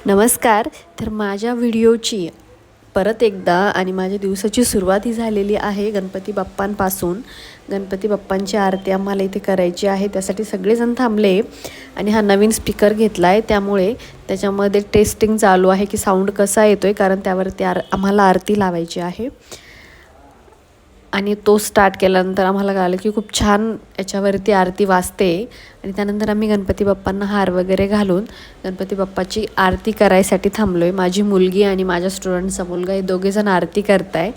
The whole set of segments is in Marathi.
नमस्कार. तर माझ्या व्हिडिओची परत एकदा आणि माझ्या दिवसाची सुरुवात ही झालेली आहे गणपती बाप्पांपासून. गणपती बाप्पांची आरती आम्हाला इथे करायची आहे, त्यासाठी सगळेजण थांबले आणि हा नवीन स्पीकर घेतला आहे, त्यामुळे त्याच्यामध्ये टेस्टिंग चालू आहे की साऊंड कसा येतो आहे, कारण त्यावरती आम्हाला आरती लावायची आहे. आणि तो स्टार्ट केल्यानंतर आम्हाला कळालं की खूप छान याच्यावरती आरती वाजते. आणि त्यानंतर आम्ही गणपती बाप्पांना हार वगैरे घालून गणपती बाप्पाची आरती करायसाठी थांबलो आहे. माझी मुलगी आणि माझ्या स्टुडंटचा मुलगा हे दोघेजण आरती करत आहे.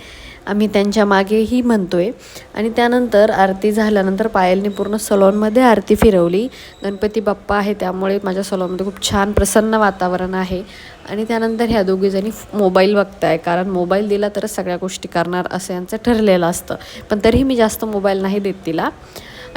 आम्ही त्यांच्या मागेही म्हणतो आहे. आणि त्यानंतर आरती झाल्यानंतर पायलने पूर्ण सलॉनमध्ये आरती फिरवली. गणपती बाप्पा आहे त्यामुळे माझ्या सलॉनमध्ये खूप छान प्रसन्न वातावरण आहे. आणि त्यानंतर ह्या दोघीजणी मोबाईल बघताय, कारण मोबाईल दिला तरच सगळ्या गोष्टी करणार असं यांचं ठरलेलं असतं. पण तरीही मी जास्त मोबाईल नाही देत तिला.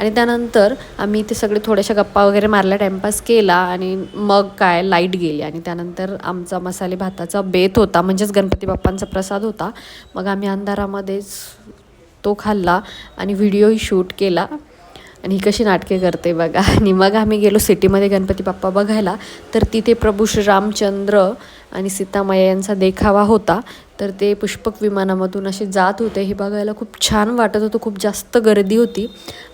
आणि त्यानंतर आम्ही ते सगळे थोड्याशा गप्पा वगैरे मारल्या, टाईमपास केला आणि मग काय लाईट गेली. आणि त्यानंतर आमचा मसाले भाताचा बेत होता, म्हणजेच गणपती बाप्पांचा प्रसाद होता. मग आम्ही अंधारामध्येच तो खाल्ला आणि व्हिडिओही शूट केला. आणि ही कशी नाटके करते बघा. आणि मग आम्ही गेलो सिटीमध्ये गणपती बाप्पा बघायला. तर तिथे प्रभू श्री रामचंद्र आणि सीतामाया यांचा देखावा होता. तर ते पुष्पक विमानामधून असे जात होते, हे बघायला खूप छान वाटत होतं. खूप जास्त गर्दी होती.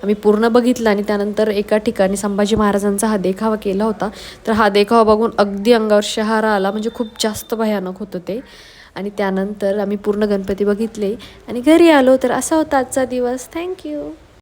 आम्ही पूर्ण बघितलं आणि त्यानंतर एका ठिकाणी संभाजी महाराजांचा हा देखावा केला होता. तर हा देखावा बघून अगदी अंगावर शहारा आला, म्हणजे खूप जास्त भयानक होतं ते. आणि त्यानंतर आम्ही पूर्ण गणपती बघितले आणि घरी आलो. तर असा होता आजचा दिवस. थँक्यू.